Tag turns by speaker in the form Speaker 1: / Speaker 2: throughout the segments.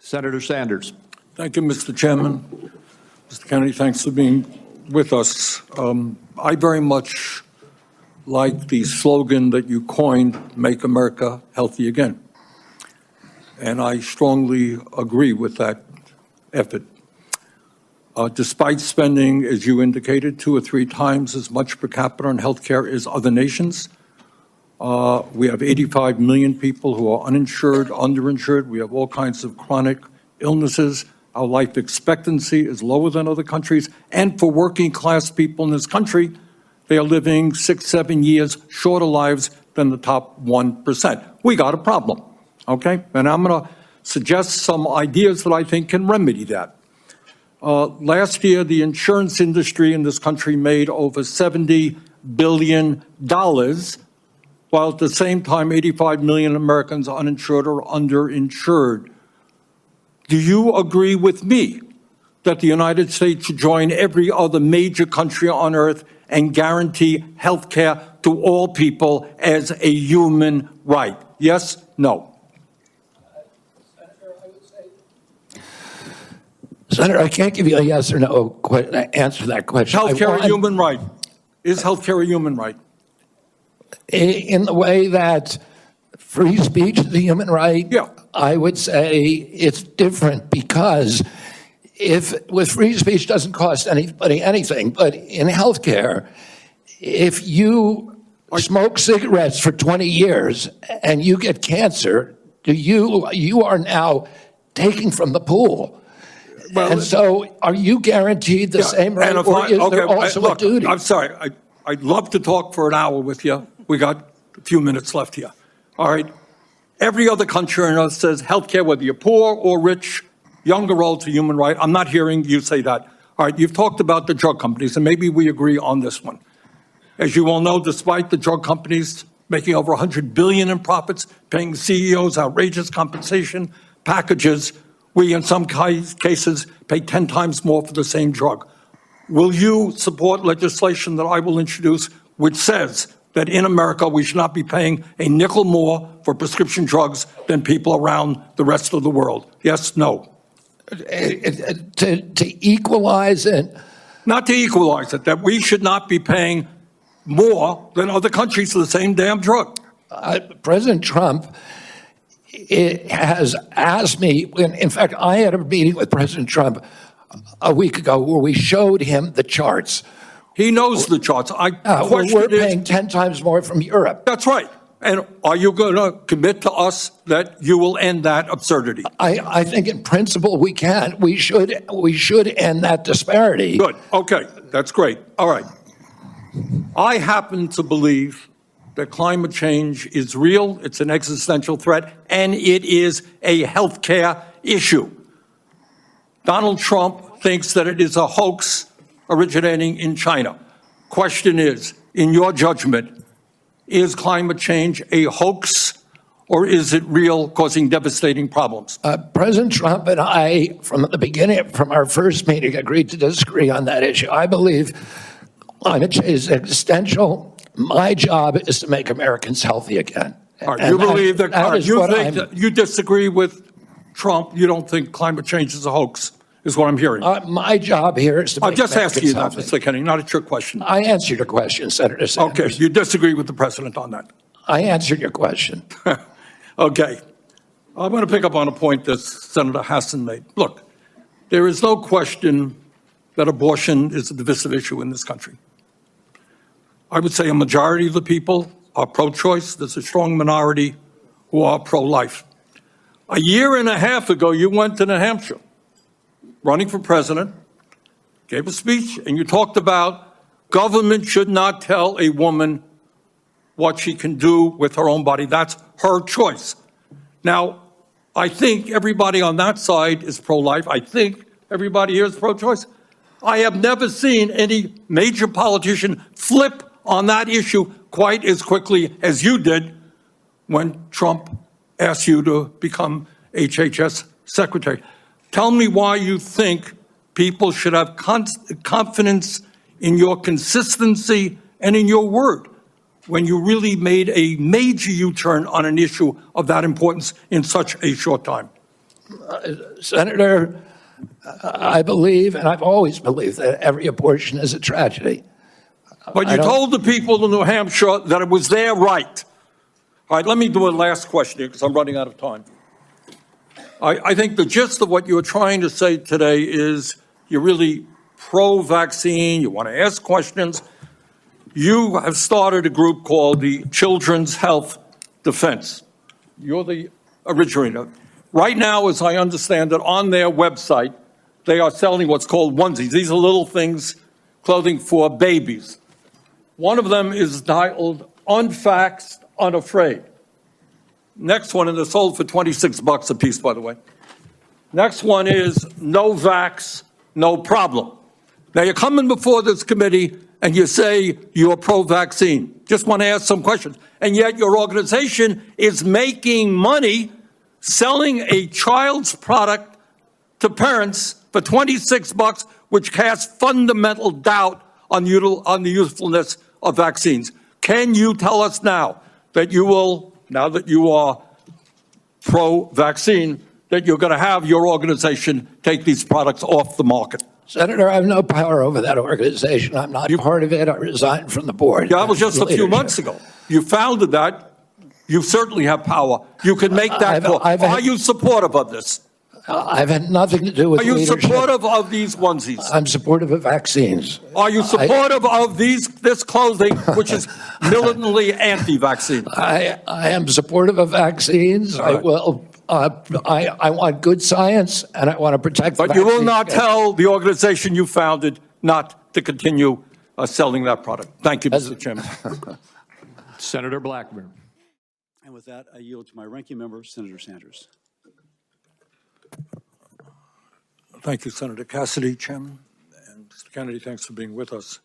Speaker 1: Senator Sanders.
Speaker 2: Thank you, Mr. Chairman. Mr. Kennedy, thanks for being with us. I very much like the slogan that you coined, Make America Healthy Again. And I strongly agree with that effort. Despite spending, as you indicated, 2 or 3 times as much per capita on healthcare as other nations, we have 85 million people who are uninsured, underinsured. We have all kinds of chronic illnesses. Our life expectancy is lower than other countries. And for working class people in this country, they are living 6, 7 years shorter lives than the top 1%. We got a problem, okay? And I'm going to suggest some ideas that I think can remedy that. Last year, the insurance industry in this country made over $70 billion, while at the same time, 85 million Americans are uninsured or underinsured. Do you agree with me that the United States should join every other major country on earth and guarantee health care to all people as a human right? Yes? No?
Speaker 3: Senator, I can't give you a yes or no answer to that question.
Speaker 2: Healthcare a human right. Is healthcare a human right?
Speaker 3: In the way that free speech is a human right,
Speaker 2: Yeah.
Speaker 3: I would say it's different because with free speech doesn't cost anybody anything, but in healthcare, if you smoke cigarettes for 20 years and you get cancer, you are now taking from the pool. Well, and so are you guaranteed the same right, or is there also a duty?
Speaker 2: I'm sorry. I'd love to talk for an hour with you. We got a few minutes left here. All right. Every other country on earth says healthcare, whether you're poor or rich, young or old, is a human right. I'm not hearing you say that. All right. You've talked about the drug companies, and maybe we agree on this one. As you all know, despite the drug companies making over $100 billion in profits, paying CEOs outrageous compensation packages, we, in some cases, pay 10 times more for the same drug. Will you support legislation that I will introduce which says that in America we should not be paying a nickel more for prescription drugs than people around the rest of the world? Yes, no?
Speaker 3: To equalize it?
Speaker 2: Not to equalize it, that we should not be paying more than other countries for the same damn drug.
Speaker 3: President Trump has asked me, in fact, I had a meeting with President Trump a week ago where we showed him the charts.
Speaker 2: He knows the charts.
Speaker 3: We're paying 10 times more from Europe.
Speaker 2: That's right. And are you going to commit to us that you will end that absurdity?
Speaker 3: I think in principle we can. We should end that disparity.
Speaker 2: Good. Okay. That's great. All right. I happen to believe that climate change is real, it's an existential threat, and it is a healthcare issue. Donald Trump thinks that it is a hoax originating in China. Question is, in your judgment, is climate change a hoax or is it real, causing devastating problems?
Speaker 3: President Trump and I, from the beginning, from our first meeting, agreed to disagree on that issue. I believe climate change is existential. My job is to make Americans healthy again.
Speaker 2: All right, you believe that you disagree with Trump. You don't think climate change is a hoax, is what I'm hearing.
Speaker 3: My job here is to make
Speaker 2: I'm just asking you that,
Speaker 3: healthy.
Speaker 2: Mr. Kennedy, not a trick question.
Speaker 3: I answered your question, Senator Sanders.
Speaker 2: Okay, you disagree with the president on that.
Speaker 3: I answered your question.
Speaker 2: Okay. I'm going to pick up on a point that Senator Hassan made. Look, there is no question that abortion is a divisive issue in this country. I would say a majority of the people are pro-choice. There's a strong minority who are pro-life. A year and a half ago, you went to New Hampshire, running for president, gave a speech, and you talked about government should not tell a woman what she can do with her own body. That's her choice. Now, I think everybody on that side is pro-life. I think everybody here is pro-choice. I have never seen any major politician flip on that issue quite as quickly as you did when Trump asked you to become HHS secretary. Tell me why you think people should have confidence in your consistency and in your word when you really made a major U-turn on an issue of that importance in such a short time.
Speaker 3: Senator, I believe, and I've always believed, that every abortion is a tragedy.
Speaker 2: But
Speaker 3: I
Speaker 2: you
Speaker 3: don't-
Speaker 2: told the people in New Hampshire that it was their right. All right, let me do a last question because I'm running out of time. I think the gist of what you're trying to say today is you're really pro-vaccine, you want to ask questions. You have started a group called the Children's Health Defense. You're the originator. Right now, as I understand it, on their website, they are selling what's called onesies. These are little things, clothing for babies. One of them is titled Unvaxxed, Unafraid. Next one, and they're sold for $26 a piece, by the way. Next one is No Vax, No Problem. Now, you're coming before this committee and you say you're pro-vaccine. Just want to ask some questions. And yet your organization is making money selling a child's product to parents for $26, which casts fundamental doubt on the usefulness of vaccines. Can you tell us now that you will, now that you are pro-vaccine, that you're going to have your organization take these products off the market?
Speaker 3: Senator, I have no power over that organization. I'm not part of it. I resigned from the board.
Speaker 2: Yeah, that was just a few months ago. You founded that. You certainly have power. You can make that call. Are you supportive of this?
Speaker 3: I've had nothing to do with
Speaker 2: Are you
Speaker 3: leadership.
Speaker 2: supportive of these onesies?
Speaker 3: I'm supportive of vaccines.
Speaker 2: Are you supportive of this clothing, which is militantly anti-vaccine?
Speaker 3: I am supportive of vaccines. I will. I want good science, and I want to protect.
Speaker 2: But you will not tell the organization you founded not to continue selling that product. Thank you, Mr. Chairman.
Speaker 1: Senator Blackburn.
Speaker 4: And with that, I yield to my ranking member, Senator Sanders.
Speaker 2: Thank you, Senator Cassidy, Chairman. And Mr. Kennedy, thanks for being with us.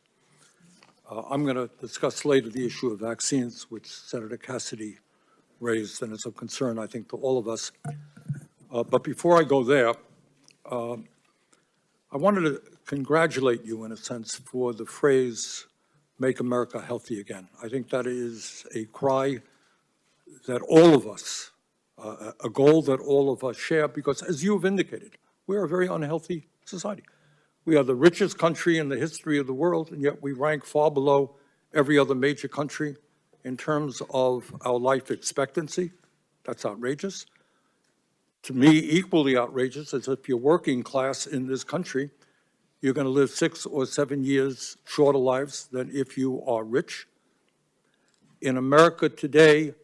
Speaker 2: I'm going to discuss later the issue of vaccines, which Senator Cassidy raised, and is of concern, I think, to all of us. But before I go there, I wanted to congratulate you, in a sense, for the phrase, "Make America Healthy Again." I think that is a cry that all of us, a goal that all of us share, because as you've indicated, we are a very unhealthy society. We are the richest country in the history of the world, and yet we rank far below every other major country in terms of our life expectancy. That's outrageous. To me, equally outrageous is if you're working class in this country, you're going to live 6 or 7 years shorter lives than if you are rich. In America today,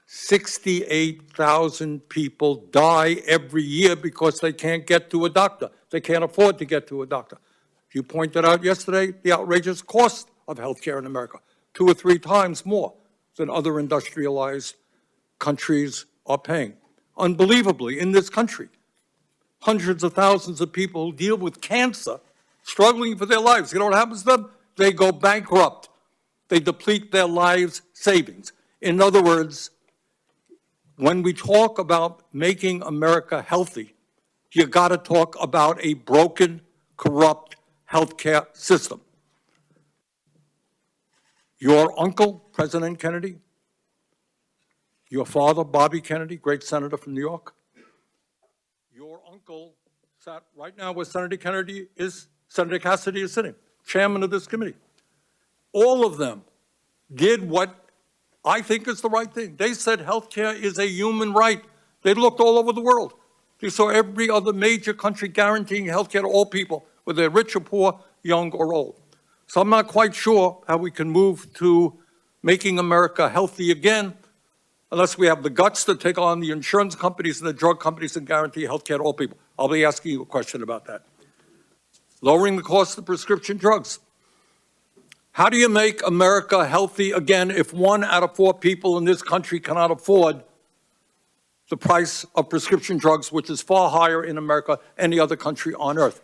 Speaker 2: 68,000 people die every year because they can't get to a doctor. They can't afford to get to a doctor. You pointed out yesterday the outrageous cost of healthcare in America, 2 or 3 times more than other industrialized countries are paying. Unbelievably, in this country, hundreds of thousands of people who deal with cancer, struggling for their lives. You know what happens to them? They go bankrupt. They deplete their lives' savings. In other words, when we talk about making America healthy, you got to talk about a broken, corrupt healthcare system. Your uncle, President Kennedy, your father, Bobby Kennedy, great senator from New York, your uncle sat right now where Senator Kennedy is, Senator Cassidy is sitting, chairman of this committee. All of them did what I think is the right thing. They said healthcare is a human right. They looked all over the world. They saw every other major country guaranteeing healthcare to all people, whether they're rich or poor, young or old. So I'm not quite sure how we can move to making America healthy again unless we have the guts to take on the insurance companies and the drug companies and guarantee healthcare to all people. I'll be asking you a question about that. Lowering the cost of prescription drugs. How do you make America healthy again if 1 out of 4 people in this country cannot afford the price of prescription drugs, which is far higher in America than any other country on earth?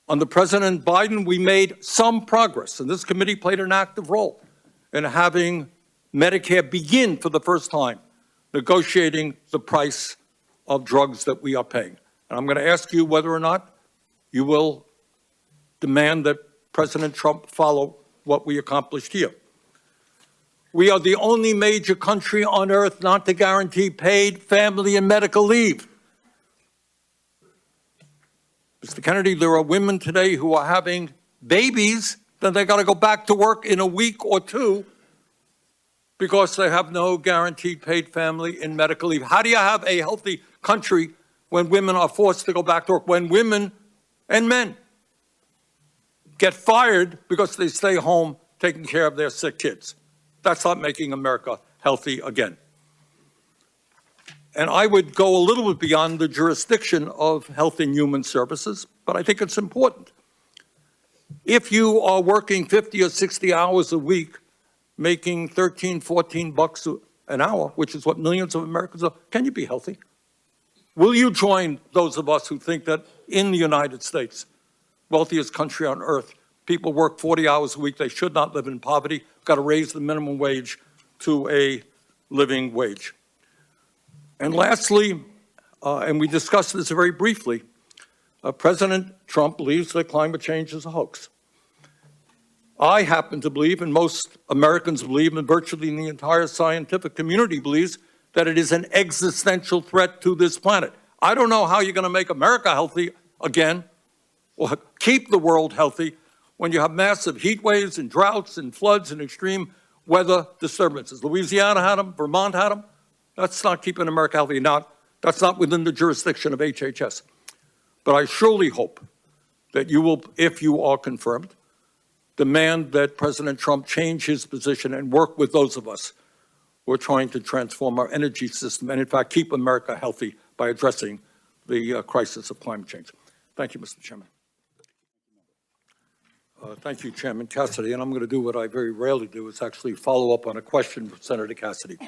Speaker 2: Under President Biden, we made some progress, and this committee played an active role in having Medicare begin for the first time negotiating the price of drugs that we are paying. And I'm going to ask you whether or not you will demand that President Trump follow what we accomplished here. We are the only major country on earth not to guarantee paid family and medical leave. Mr. Kennedy, there are women today who are having babies, then they got to go back to work in a week or two because they have no guaranteed paid family and medical leave. How do you have a healthy country when women are forced to go back to work, when women and men get fired because they stay home taking care of their sick kids? That's not making America healthy again. And I would go a little bit beyond the jurisdiction of Health and Human Services, but I think it's important. If you are working 50 or 60 hours a week, making 13, 14 bucks an hour, which is what millions of Americans are, can you be healthy? Will you join those of us who think that in the United States, wealthiest country on earth, people work 40 hours a week, they should not live in poverty, got to raise the minimum wage to a living wage? And lastly, and we discussed this very briefly, President Trump believes that climate change is a hoax. I happen to believe, and most Americans believe, and virtually the entire scientific community believes, that it is an existential threat to this planet. I don't know how you're going to make America healthy again, or keep the world healthy, when you have massive heat waves and droughts and floods and extreme weather disturbances. Louisiana had them, Vermont had them. That's not keeping America healthy. That's not within the jurisdiction of HHS. But I surely hope that you will, if you are confirmed, demand that President Trump change his position and work with those of us who are trying to transform our energy system and, in fact, keep America healthy by addressing the crisis of climate change. Thank you, Mr. Chairman. Thank you, Chairman Cassidy. And I'm going to do what I very rarely do, is actually follow up on a question from Senator Cassidy.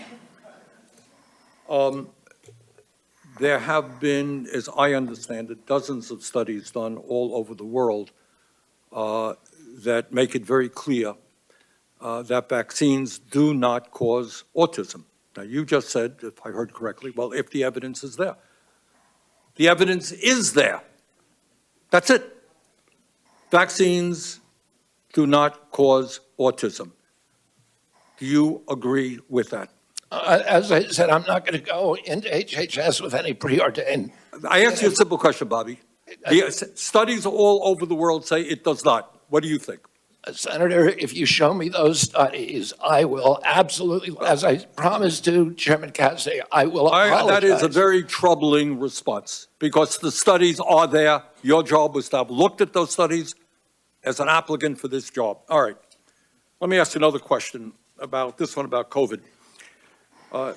Speaker 2: There have been, as I understand it, dozens of studies done all over the world that make it very clear that vaccines do not cause autism. Now, you just said, if I heard correctly, well, if the evidence is there. The evidence is there. That's it. Vaccines do not cause autism. Do you agree with that?
Speaker 3: As I said, I'm not going to go into HHS with any preordained.
Speaker 2: I asked you a simple question, Bobby. The studies all over the world say it does not. What do you think?
Speaker 3: Senator, if you show me those studies, I will absolutely, as I promised to Chairman Cassidy, I will apologize.
Speaker 2: That is a very troubling response, because the studies are there. Your job was to have looked at those studies as an applicant for this job. All right. Let me ask you another question about this one, about COVID.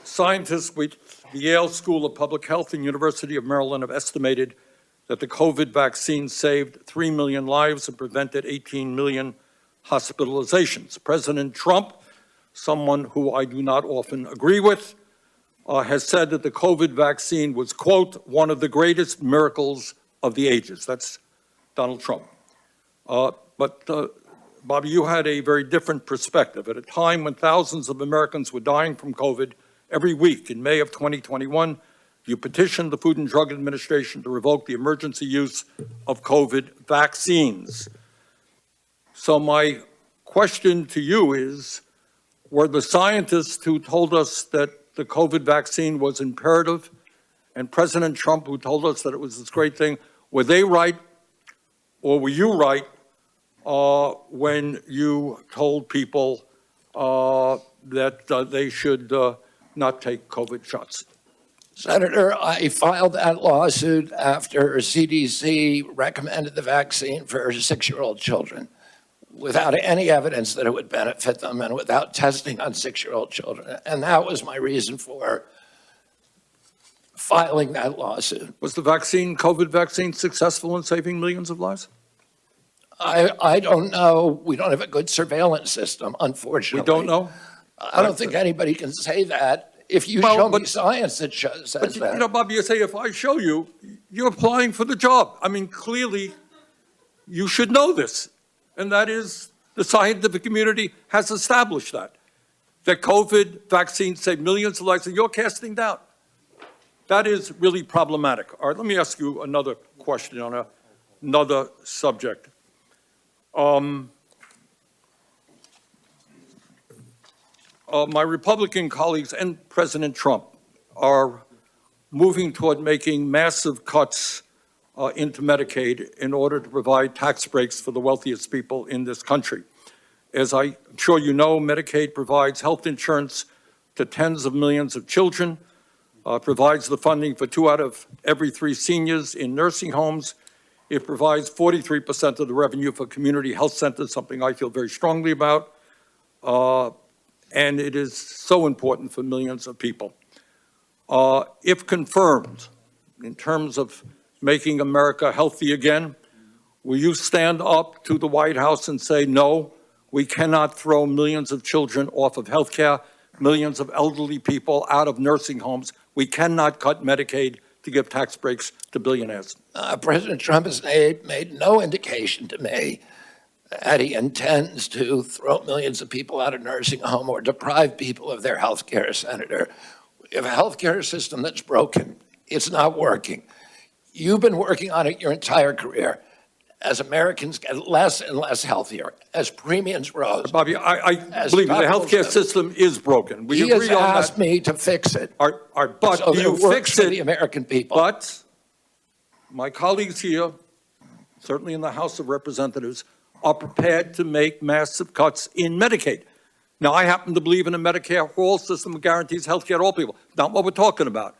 Speaker 2: Scientists with the Yale School of Public Health and University of Maryland have estimated that the COVID vaccine saved 3 million lives and prevented 18 million hospitalizations. President Trump, someone who I do not often agree with, has said that the COVID vaccine was, quote, one of the greatest miracles of the ages. That's Donald Trump. But Bobby, you had a very different perspective. At a time when thousands of Americans were dying from COVID every week, in May of 2021, you petitioned the Food and Drug Administration to revoke the emergency use of COVID vaccines. So my question to you is, were the scientists who told us that the COVID vaccine was imperative, and President Trump who told us that it was this great thing, were they right, or were you right when you told people that they should not take COVID shots?
Speaker 3: Senator, I filed that lawsuit after CDC recommended the vaccine for 6-year-old children without any evidence that it would benefit them and without testing on 6-year-old children. And that was my reason for filing that lawsuit.
Speaker 2: Was the vaccine, COVID vaccine, successful in saving millions of lives?
Speaker 3: I don't know. We don't have a good surveillance system, unfortunately.
Speaker 2: We don't know?
Speaker 3: I don't think anybody can say that. If you show me science that says
Speaker 2: But
Speaker 3: that.
Speaker 2: you know, Bobby, you say, if I show you, you're applying for the job. I mean, clearly, you should know this. And that is, the scientific community has established that COVID vaccine saved millions of lives, and you're casting doubt. That is really problematic. All right, let me ask you another question on another subject. My Republican colleagues and President Trump are moving toward making massive cuts into Medicaid in order to provide tax breaks for the wealthiest people in this country. As I'm sure you know, Medicaid provides health insurance to tens of millions of children, provides the funding for 2 out of every 3 seniors in nursing homes. It provides 43% of the revenue for community health centers, something I feel very strongly about. And it is so important for millions of people. If confirmed, in terms of making America healthy again, will you stand up to the White House and say, no, we cannot throw millions of children off of health care, millions of elderly people out of nursing homes? We cannot cut Medicaid to give tax breaks to billionaires.
Speaker 3: President Trump has made no indication to me that he intends to throw millions of people out of nursing home or deprive people of their health care, Senator. We have a health care system that's broken. It's not working. You've been working on it your entire career. As Americans get less and less healthier, as premiums rose.
Speaker 2: Bobby, I believe the healthcare system is broken. We
Speaker 3: He has
Speaker 2: agree on
Speaker 3: asked
Speaker 2: that.
Speaker 3: me to fix it.
Speaker 2: But
Speaker 3: So
Speaker 2: do
Speaker 3: it
Speaker 2: you
Speaker 3: works
Speaker 2: fix
Speaker 3: for the
Speaker 2: it?
Speaker 3: American people.
Speaker 2: But my colleagues here, certainly in the House of Representatives, are prepared to make massive cuts in Medicaid. Now, I happen to believe in a Medicare for all system that guarantees health care to all people. Not what we're talking about.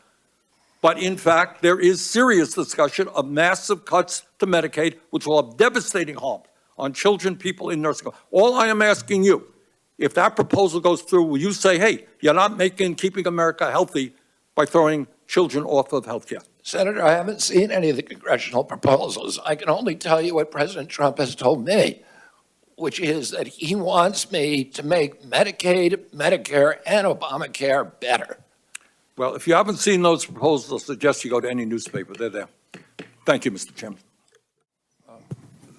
Speaker 2: But in fact, there is serious discussion of massive cuts to Medicaid, which will have devastating harm on children, people in nursing homes. All I am asking you, if that proposal goes through, will you say, hey, you're not keeping America healthy by throwing children off of health care?
Speaker 3: Senator, I haven't seen any of the congressional proposals. I can only tell you what President Trump has told me, which is that he wants me to make Medicaid, Medicare, and Obamacare better.
Speaker 2: Well, if you haven't seen those proposals, I suggest you go to any newspaper. They're there. Thank you, Mr. Chairman.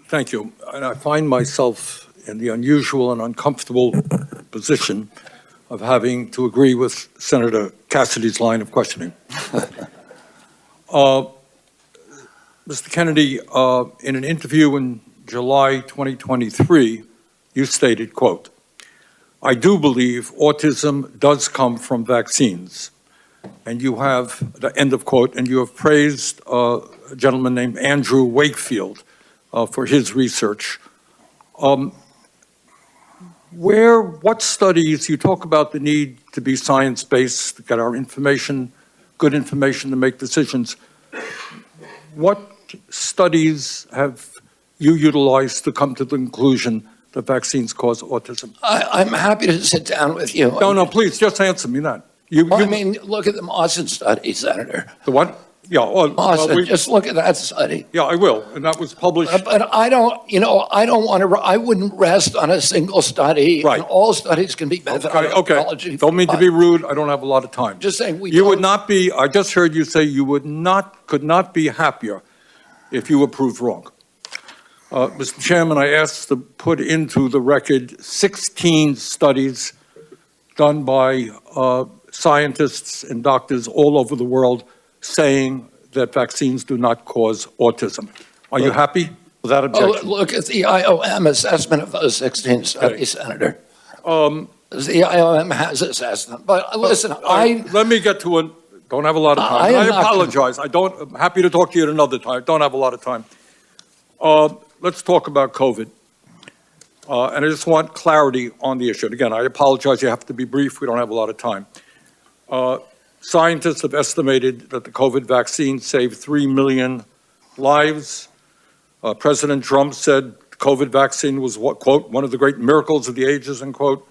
Speaker 2: Thank you. And I find myself in the unusual and uncomfortable position of having to agree with Senator Cassidy's line of questioning. Mr. Kennedy, in an interview in July 2023, you stated, quote, I do believe autism does come from vaccines. And you have, the end of quote, and you have praised a gentleman named Andrew Wakefield for his research. What studies, you talk about the need to be science-based, to get our information, good information to make decisions. What studies have you utilized to come to the conclusion that vaccines cause autism?
Speaker 3: I'm happy to sit down with you.
Speaker 2: No, please, just answer me that.
Speaker 3: I mean, look at the Mawson study, Senator.
Speaker 2: The what? Yeah.
Speaker 3: Mawson, just look at that study.
Speaker 2: Yeah, I will, and that was published.
Speaker 3: But I don't want to, I wouldn't rest on a single study.
Speaker 2: Right.
Speaker 3: And all studies can be methodology.
Speaker 2: Okay, don't mean to be rude, I don't have a lot of time.
Speaker 3: Just saying
Speaker 2: You would not be, I just heard you say you could not be happier if you were proved wrong. Mr. Chairman, I asked to put into the record 16 studies done by scientists and doctors all over the world saying that vaccines do not cause autism. Are you happy without objection?
Speaker 3: Look at the IOM assessment of those 16 studies, Senator. The IOM has assessed them. But listen,
Speaker 2: Let me get to it. Don't have a lot of time. I apologize. I'm happy to talk to you at another time. Don't have a lot of time. Let's talk about COVID. And I just want clarity on the issue. And again, I apologize. You have to be brief. We don't have a lot of time. Scientists have estimated that the COVID vaccine saved 3 million lives. President Trump said the COVID vaccine was, quote, one of the great miracles of the ages, end quote.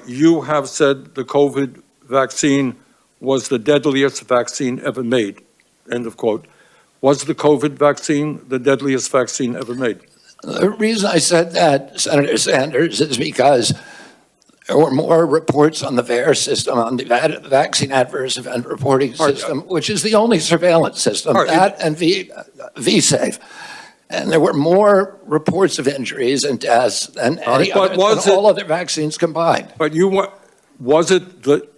Speaker 2: You have said the COVID vaccine was the deadliest vaccine ever made, end of quote. Was the COVID vaccine the deadliest vaccine ever made?
Speaker 3: The reason I said that, Senator Sanders, is because there were more reports on the VAERS system, on the Vaccine Adverse Event Reporting System, which is the only surveillance system, that and VSafe. And there were more reports of injuries and deaths than any other, than all other vaccines combined.
Speaker 2: But was it the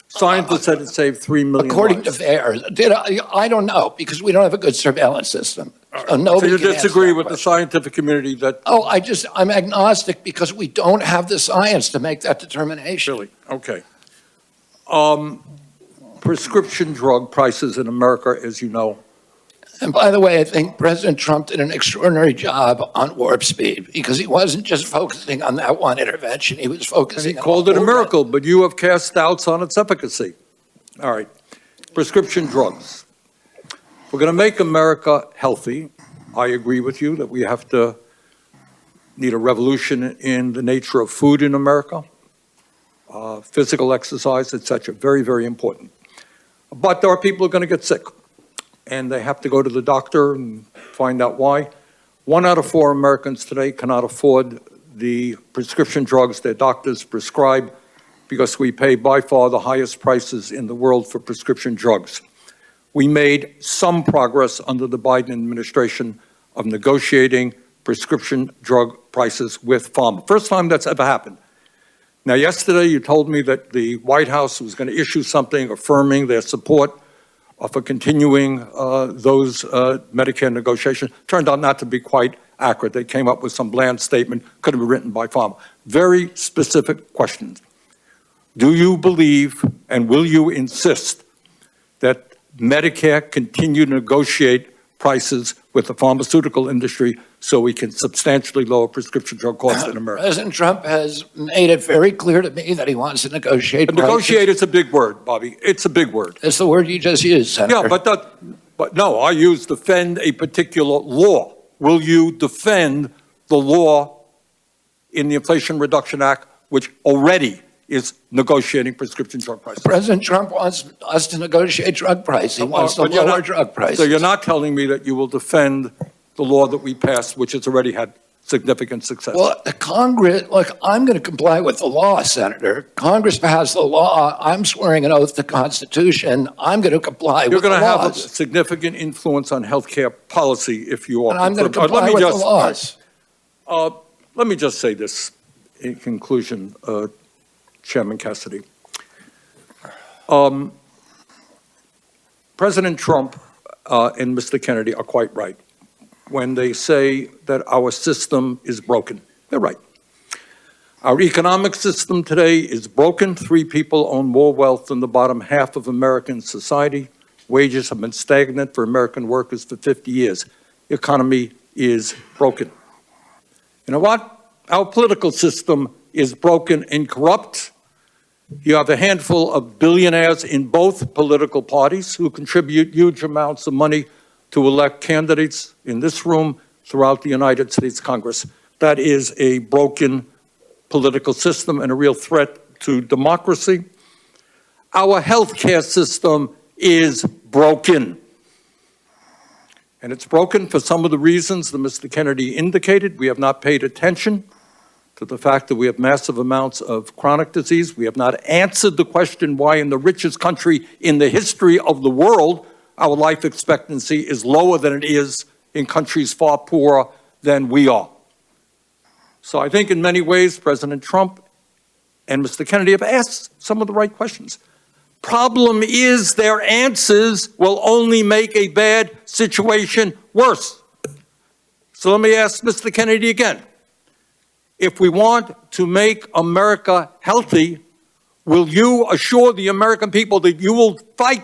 Speaker 2: scientists said it saved 3 million
Speaker 3: According
Speaker 2: lives?
Speaker 3: to VAERS. I don't know, because we don't have a good surveillance system. So nobody
Speaker 2: So you
Speaker 3: can answer
Speaker 2: disagree
Speaker 3: that
Speaker 2: with the
Speaker 3: question.
Speaker 2: scientific community that,
Speaker 3: I'm agnostic because we don't have the science to make that determination.
Speaker 2: really, okay. Prescription drug prices in America, as you know,
Speaker 3: And by the way, I think President Trump did an extraordinary job on warp speed because he wasn't just focusing on that one intervention. He was focusing
Speaker 2: He
Speaker 3: on
Speaker 2: called it a
Speaker 3: whole
Speaker 2: miracle, but you have cast doubts on its efficacy. All right. Prescription drugs. We're going to make America healthy. I agree with you that we have to need a revolution in the nature of food in America, physical exercise, et cetera. Very, very important. But there are people who are going to get sick, and they have to go to the doctor and find out why. 1 out of 4 Americans today cannot afford the prescription drugs their doctors prescribe because we pay by far the highest prices in the world for prescription drugs. We made some progress under the Biden administration of negotiating prescription drug prices with pharma. First time that's ever happened. Now, yesterday you told me that the White House was going to issue something affirming their support for continuing those Medicare negotiations. Turned out not to be quite accurate. They came up with some bland statement, could have been written by pharma. Very specific questions. Do you believe and will you insist that Medicare continue to negotiate prices with the pharmaceutical industry so we can substantially lower prescription drug costs in America?
Speaker 3: President Trump has made it very clear to me that he wants to negotiate.
Speaker 2: But negotiate is a big word, Bobby. It's a big word.
Speaker 3: It's the word you just used, Senator.
Speaker 2: Yeah, but no, I use defend a particular law. Will you defend the law in the Inflation Reduction Act, which already is negotiating prescription drug prices?
Speaker 3: President Trump wants us to negotiate drug price. He wants to
Speaker 2: But you're
Speaker 3: lower
Speaker 2: not-
Speaker 3: drug prices.
Speaker 2: So you're not telling me that you will defend the law that we passed, which has already had significant success?
Speaker 3: Well, the Congress, look, I'm going to comply with the law, Senator. Congress passed the law. I'm swearing an oath to the Constitution. I'm going to comply
Speaker 2: You're
Speaker 3: with the
Speaker 2: going to have a
Speaker 3: laws.
Speaker 2: significant influence on healthcare policy if you are.
Speaker 3: And I'm going to
Speaker 2: confirmed.
Speaker 3: comply with the laws.
Speaker 2: Let me just say this in conclusion, Chairman Cassidy. President Trump and Mr. Kennedy are quite right when they say that our system is broken. They're right. Our economic system today is broken. 3 people own more wealth than the bottom half of American society. Wages have been stagnant for American workers for 50 years. The economy is broken. You know what? Our political system is broken and corrupt. You have a handful of billionaires in both political parties who contribute huge amounts of money to elect candidates in this room throughout the United States Congress. That is a broken political system and a real threat to democracy. Our healthcare system is broken. And it's broken for some of the reasons that Mr. Kennedy indicated. We have not paid attention to the fact that we have massive amounts of chronic disease. We have not answered the question why in the richest country in the history of the world, our life expectancy is lower than it is in countries far poorer than we are. So I think in many ways, President Trump and Mr. Kennedy have asked some of the right questions. Problem is their answers will only make a bad situation worse. So let me ask Mr. Kennedy again. If we want to make America healthy, will you assure the American people that you will fight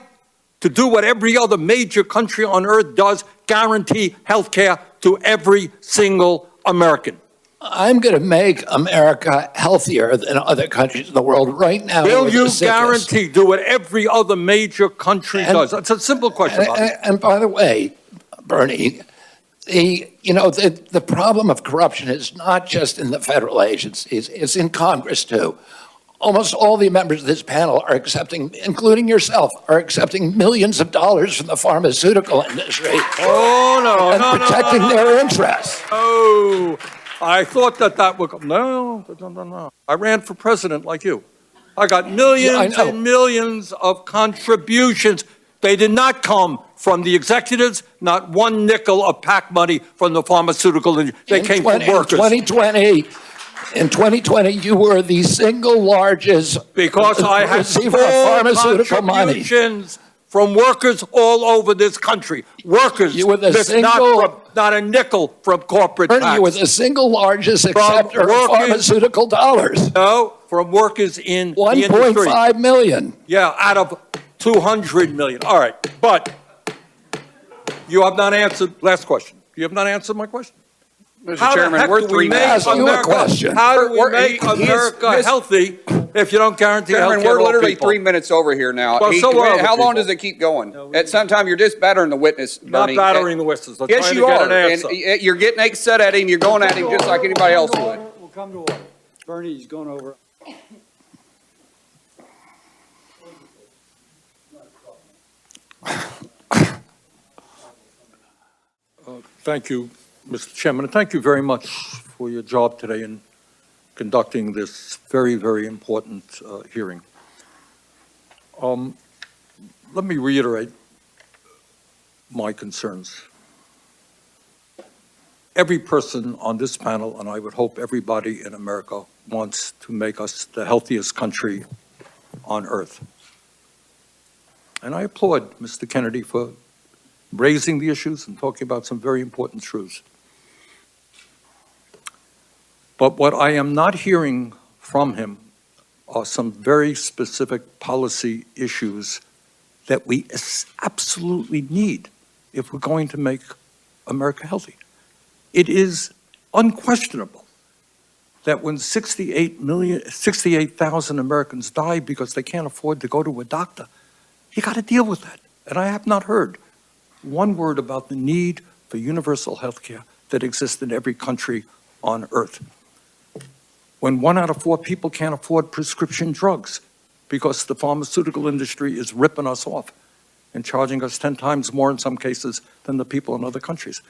Speaker 2: to do what every other major country on earth does, guarantee health care to every single American?
Speaker 3: I'm going to make America healthier than other countries in the world right now.
Speaker 2: Will
Speaker 3: we're the
Speaker 2: you
Speaker 3: sickest.
Speaker 2: guarantee do what every other major country does? That's a simple question, Bobby.
Speaker 3: And by the way, Bernie, the problem of corruption is not just in the federal agencies, it's in Congress too. Almost all the members of this panel are accepting, including yourself, are accepting millions of dollars from the pharmaceutical industry
Speaker 2: Oh, no,
Speaker 3: and
Speaker 2: no, no,
Speaker 3: protecting
Speaker 2: no, no,
Speaker 3: their interests.
Speaker 2: Oh, I thought that would come. No. I ran for president like you. I got millions
Speaker 3: Yeah, I know.
Speaker 2: and millions of contributions. They did not come from the executives, not one nickel of PAC money from the pharmaceutical industry. They came from workers.
Speaker 3: In 2020, you were the single largest
Speaker 2: Because I had
Speaker 3: receiver of
Speaker 2: full
Speaker 3: pharmaceutical money.
Speaker 2: contributions from workers all over this country. Workers,
Speaker 3: You were the
Speaker 2: not a nickel from corporate
Speaker 3: Bernie, you were
Speaker 2: PACs.
Speaker 3: the single largest acceptor of
Speaker 2: workers-
Speaker 3: pharmaceutical dollars.
Speaker 2: No, from workers in the industry.
Speaker 3: 1.5 million.
Speaker 2: Yeah, out of 200 million. All right, but You have not answered, last question. You have not answered my question.
Speaker 5: Mr.
Speaker 2: How the
Speaker 5: Chairman,
Speaker 2: heck
Speaker 5: we're
Speaker 2: do we
Speaker 5: 3
Speaker 2: make
Speaker 5: minutes.
Speaker 3: Ask you a
Speaker 2: America-
Speaker 3: question.
Speaker 2: How do we
Speaker 5: We're-
Speaker 2: make
Speaker 5: he is-
Speaker 2: America
Speaker 5: Miss-
Speaker 2: healthy if you don't guarantee health
Speaker 5: Chairman,
Speaker 2: care
Speaker 5: we're
Speaker 2: to all
Speaker 5: literally
Speaker 2: people?
Speaker 5: 3 minutes over here now.
Speaker 2: Well, so are other
Speaker 5: How long
Speaker 2: people.
Speaker 5: does it keep going? At some time, you're just battering the witness,
Speaker 2: Not
Speaker 5: Bernie.
Speaker 2: battering the witnesses. I'm
Speaker 5: Yes,
Speaker 2: trying to
Speaker 5: you
Speaker 2: get
Speaker 5: are.
Speaker 2: an
Speaker 5: And
Speaker 2: answer.
Speaker 5: you're getting upset at him, you're going at him just like anybody else would.
Speaker 4: We'll come to order. Bernie, he's going over.
Speaker 2: Thank you, Mr. Chairman, and thank you very much for your job today in conducting this very, very important hearing. Let me reiterate my concerns. Every person on this panel, and I would hope everybody in America, wants to make us the healthiest country on earth. And I applaud Mr. Kennedy for raising the issues and talking about some very important truths. But what I am not hearing from him are some very specific policy issues that we absolutely need if we're going to make America healthy. It is unquestionable that when 68,000 Americans die because they can't afford to go to a doctor, you got to deal with that. And I have not heard one word about the need for universal health care that exists in every country on earth. When 1 out of 4 people can't afford prescription drugs because the pharmaceutical industry is ripping us off and charging us 10 times more in some cases than the people in other countries.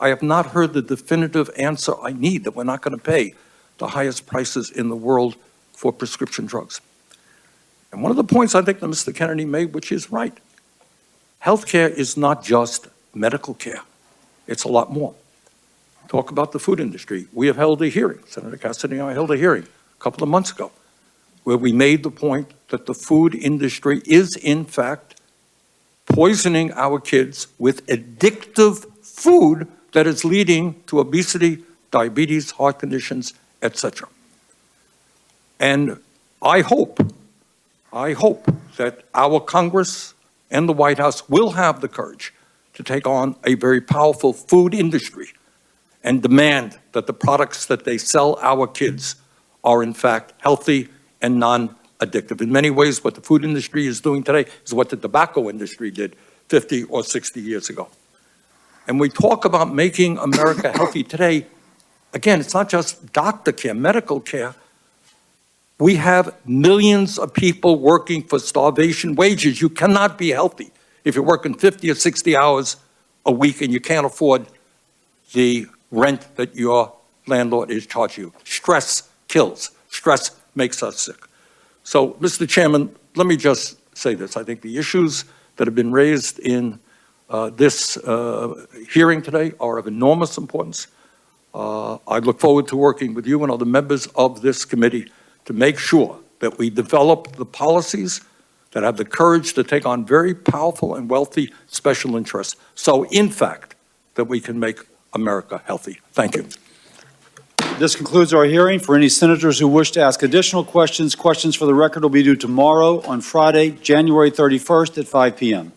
Speaker 2: I have not heard the definitive answer I need that we're not going to pay the highest prices in the world for prescription drugs. And one of the points I think that Mr. Kennedy made, which is right, healthcare is not just medical care. It's a lot more. Talk about the food industry. We have held a hearing, Senator Cassidy and I held a hearing a couple of months ago, where we made the point that the food industry is in fact poisoning our kids with addictive food that is leading to obesity, diabetes, heart conditions, etc. And I hope that our Congress and the White House will have the courage to take on a very powerful food industry and demand that the products that they sell our kids are in fact healthy and non-addictive. In many ways, what the food industry is doing today is what the tobacco industry did 50 or 60 years ago. And we talk about making America healthy today. Again, it's not just doctor care, medical care. We have millions of people working for starvation wages. You cannot be healthy if you're working 50 or 60 hours a week and you can't afford the rent that your landlord is charging you. Stress kills. Stress makes us sick. So, Mr. Chairman, let me just say this. I think the issues that have been raised in this hearing today are of enormous importance. I look forward to working with you and other members of this committee to make sure that we develop the policies that have the courage to take on very powerful and wealthy special interests. So, in fact, that we can make America healthy. Thank you.
Speaker 4: This concludes our hearing. For any senators who wish to ask additional questions, questions for the record will be due tomorrow on Friday, January 31st at 5 p.m.